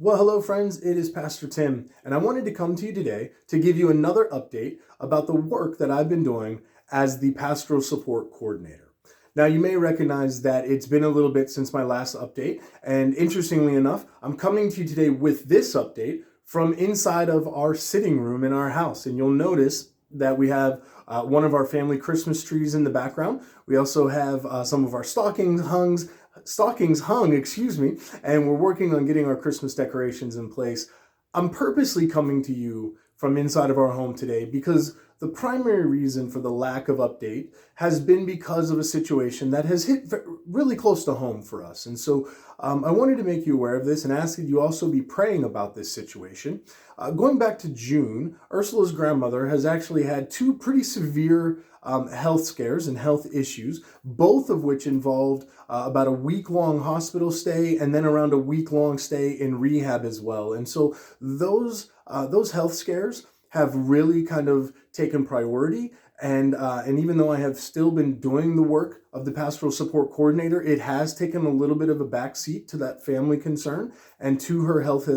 Well, hello, friends. It is Pastor Tim, and I wanted to come to you today to give you another update about the work that I've been doing as the pastoral support coordinator. Now, you may recognize that it's been a little bit since my last update, and interestingly enough, I'm coming to you today with this update from inside of our sitting room in our house. And you'll notice that we have one of our family Christmas trees in the background. We also have some of our stockings hung, and we're working on getting our Christmas decorations in place. I'm purposely coming to you from inside of our home today because the primary reason for the lack of update has been because of a situation that has hit really close to home for us. And so I wanted to make you aware of this and ask that you also be praying about this situation. Going back to June, Ursula's grandmother has actually had two pretty severe health scares and health issues, both of which involved about a week-long hospital stay and then around a week-long stay in rehab as well. And so those health scares have really kind of taken priority. And even though I have still been doing the work of the pastoral support coordinator, it has taken a little bit of a backseat to that family concern and to her health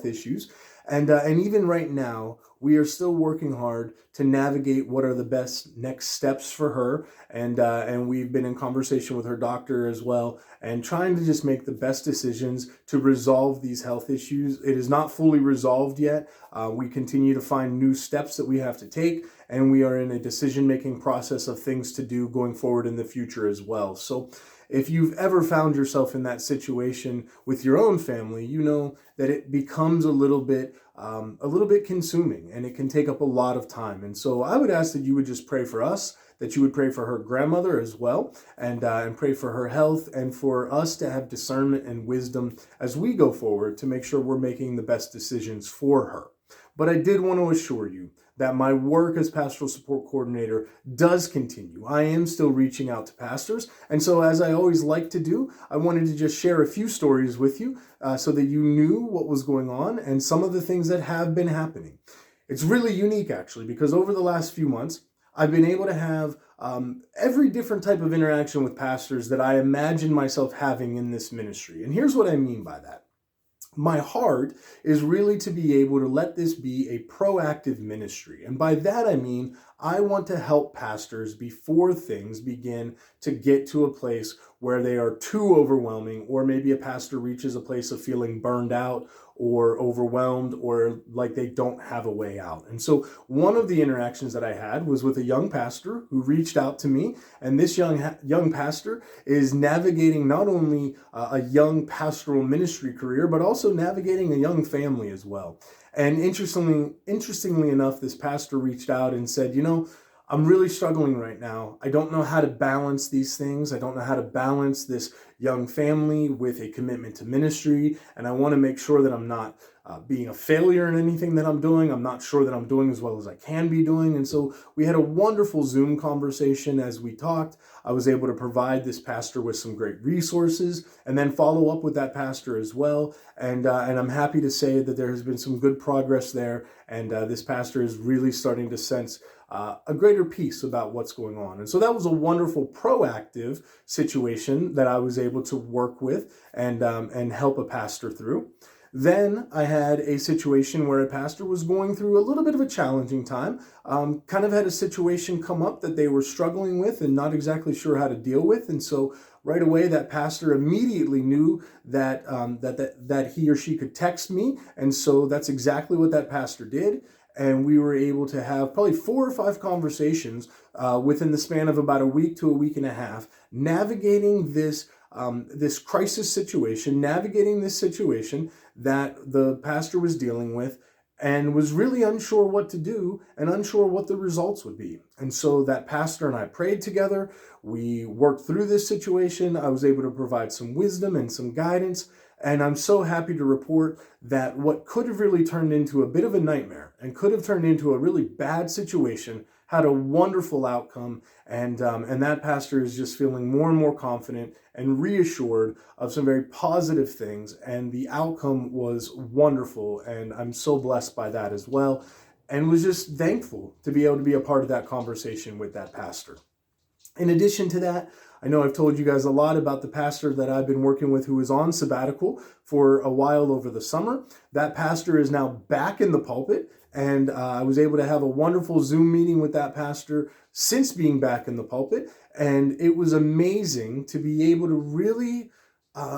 issues. And even right now, we are still working hard to navigate what are the best next steps for her. And we've been in conversation with her doctor as well, and trying to just make the best decisions to resolve these health issues. It is not fully resolved yet. We continue to find new steps that we have to take, and we are in a decision-making process of things to do going forward in the future as well. So if you've ever found yourself in that situation with your own family, you know that it becomes a little bit consuming, and it can take up a lot of time. And so I would ask that you would just pray for us, that you would pray for her grandmother as well, and pray for her health, and for us to have discernment and wisdom as we go forward to make sure we're making the best decisions for her. But I did want to assure you that my work as pastoral support coordinator does continue. I am still reaching out to pastors. And so, as I always like to do, I wanted to just share a few stories with you so that you knew what was going on and some of the things that have been happening. It's really unique, actually, because over the last few months, I've been able to have every different type of interaction with pastors that I imagine myself having in this ministry. And here's what I mean by that. My heart is really to be able to let this be a proactive ministry. And by that, I mean, I want to help pastors before things begin to get to a place where they are too overwhelming, or maybe a pastor reaches a place of feeling burned out or overwhelmed or like they don't have a way out. And so one of the interactions that I had was with a young pastor who reached out to me, and this young pastor is navigating not only a young pastoral ministry career, but also navigating a young family as well. And interestingly enough, this pastor reached out and said, I'm really struggling right now. I don't know how to balance these things. I don't know how to balance this young family with a commitment to ministry. And I want to make sure that I'm not being a failure in anything that I'm doing. I'm not sure that I'm doing as well as I can be doing. And so we had a wonderful Zoom conversation as we talked. I was able to provide this pastor with some great resources and then follow up with that pastor as well. And I'm happy to say that there has been some good progress there. And this pastor is really starting to sense a greater peace about what's going on. And so that was a wonderful proactive situation that I was able to work with and help a pastor through. Then I had a situation where a pastor was going through a little bit of a challenging time, kind of had a situation come up that they were struggling with and not exactly sure how to deal with. And so right away, that pastor immediately knew that that he or she could text me. And so that's exactly what that pastor did. And we were able to have probably 4 or 5 conversations within the span of about a week to a week and a half, navigating this crisis situation, navigating this situation that the pastor was dealing with, and was really unsure what to do and unsure what the results would be. And so that pastor and I prayed together. We worked through this situation. I was able to provide some wisdom and some guidance. And I'm so happy to report that what could have really turned into a bit of a nightmare and could have turned into a really bad situation had a wonderful outcome. And that pastor is just feeling more and more confident and reassured of some very positive things. And the outcome was wonderful. And I'm so blessed by that as well. And was just thankful to be able to be a part of that conversation with that pastor. In addition to that, I know I've told you guys a lot about the pastor that I've been working with who was on sabbatical for a while over the summer. That pastor is now back in the pulpit, and I was able to have a wonderful Zoom meeting with that pastor since being back in the pulpit. And it was amazing to be able to really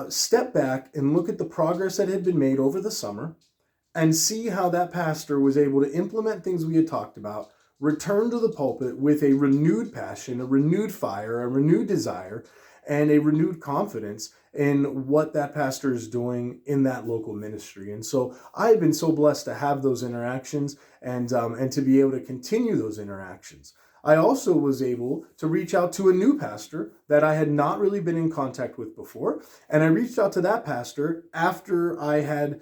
step back and look at the progress that had been made over the summer and see how that pastor was able to implement things we had talked about, return to the pulpit with a renewed passion, a renewed fire, a renewed desire, and a renewed confidence in what that pastor is doing in that local ministry. And so I have been so blessed to have those interactions and to be able to continue those interactions. I also was able to reach out to a new pastor that I had not really been in contact with before. And I reached out to that pastor after I had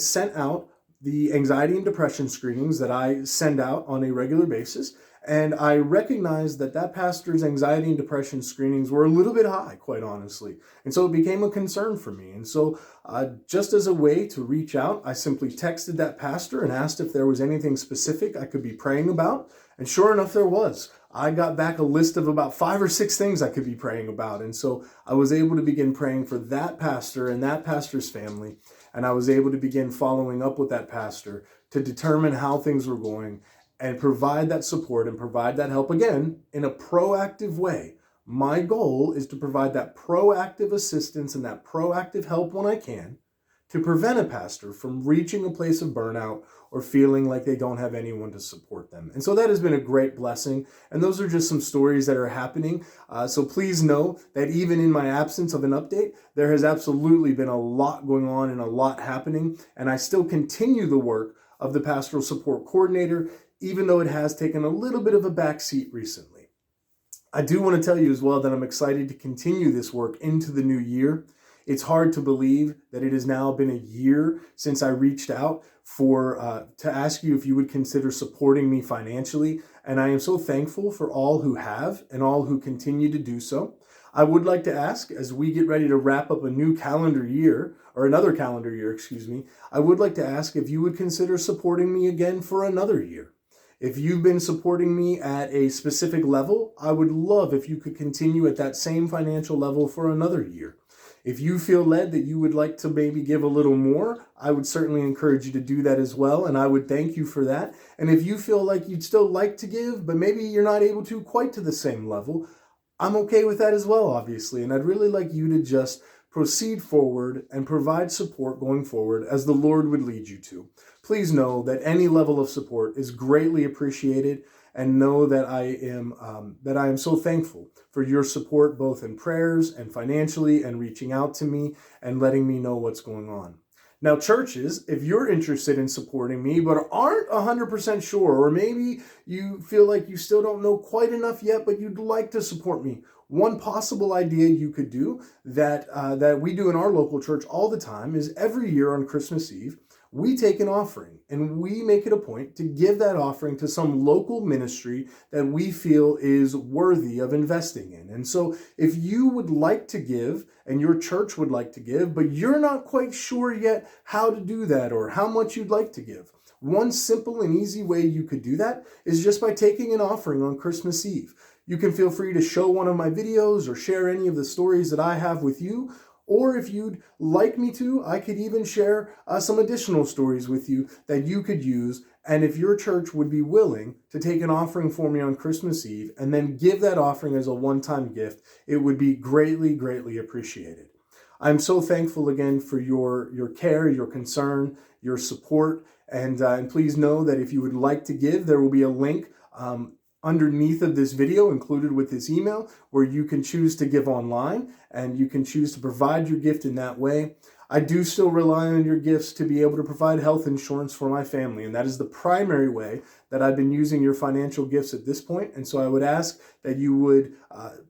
sent out the anxiety and depression screenings that I send out on a regular basis. And I recognized that that pastor's anxiety and depression screenings were a little bit high, quite honestly. And so it became a concern for me. And so just as a way to reach out, I simply texted that pastor and asked if there was anything specific I could be praying about. And sure enough, there was. I got back a list of about 5 or 6 things I could be praying about. And so I was able to begin praying for that pastor and that pastor's family. And I was able to begin following up with that pastor to determine how things were going and provide that support and provide that help, again, in a proactive way. My goal is to provide that proactive assistance and that proactive help when I can to prevent a pastor from reaching a place of burnout or feeling like they don't have anyone to support them. And so that has been a great blessing. And those are just some stories that are happening. So please know that even in my absence of an update, there has absolutely been a lot going on and a lot happening. And I still continue the work of the pastoral support coordinator, even though it has taken a little bit of a backseat recently. I do want to tell you as well that I'm excited to continue this work into the new year. It's hard to believe that it has now been a year since I reached out to ask you if you would consider supporting me financially. And I am so thankful for all who have and all who continue to do so. I would like to ask, as we get ready to wrap up another calendar year, I would like to ask if you would consider supporting me again for another year. If you've been supporting me at a specific level, I would love if you could continue at that same financial level for another year. If you feel led that you would like to maybe give a little more, I would certainly encourage you to do that as well, and I would thank you for that. And if you feel like you'd still like to give, but maybe you're not able to quite to the same level, I'm okay with that as well, obviously. And I'd really like you to just proceed forward and provide support going forward as the Lord would lead you to. Please know that any level of support is greatly appreciated, and know that I am so thankful for your support, both in prayers and financially, and reaching out to me and letting me know what's going on. Now, churches, if you're interested in supporting me but aren't 100% sure, or maybe you feel like you still don't know quite enough yet, but you'd like to support me, one possible idea you could do that we do in our local church all the time is every year on Christmas Eve, we take an offering and we make it a point to give that offering to some local ministry that we feel is worthy of investing in. And so if you would like to give and your church would like to give, but you're not quite sure yet how to do that or how much you'd like to give, one simple and easy way you could do that is just by taking an offering on Christmas Eve. You can feel free to show one of my videos or share any of the stories that I have with you. Or if you'd like me to, I could even share some additional stories with you that you could use. And if your church would be willing to take an offering for me on Christmas Eve and then give that offering as a one-time gift, it would be greatly, greatly appreciated. I'm so thankful again for your care, your concern, your support. And please know that if you would like to give, there will be a link underneath of this video included with this email where you can choose to give online and you can choose to provide your gift in that way. I do still rely on your gifts to be able to provide health insurance for my family, and that is the primary way that I've been using your financial gifts at this point. And so I would ask that you would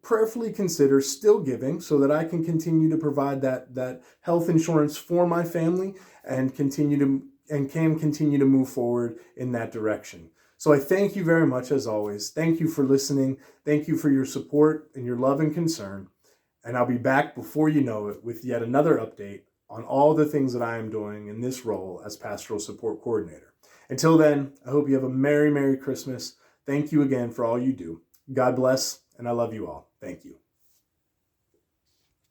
prayerfully consider still giving so that I can continue to provide that health insurance for my family and can continue to move forward in that direction. So I thank you very much, as always. Thank you for listening. Thank you for your support and your love and concern. And I'll be back before you know it with yet another update on all the things that I am doing in this role as Pastoral Support Coordinator. Until then, I hope you have a Merry, Merry Christmas. Thank you again for all you do. God bless, and I love you all. Thank you.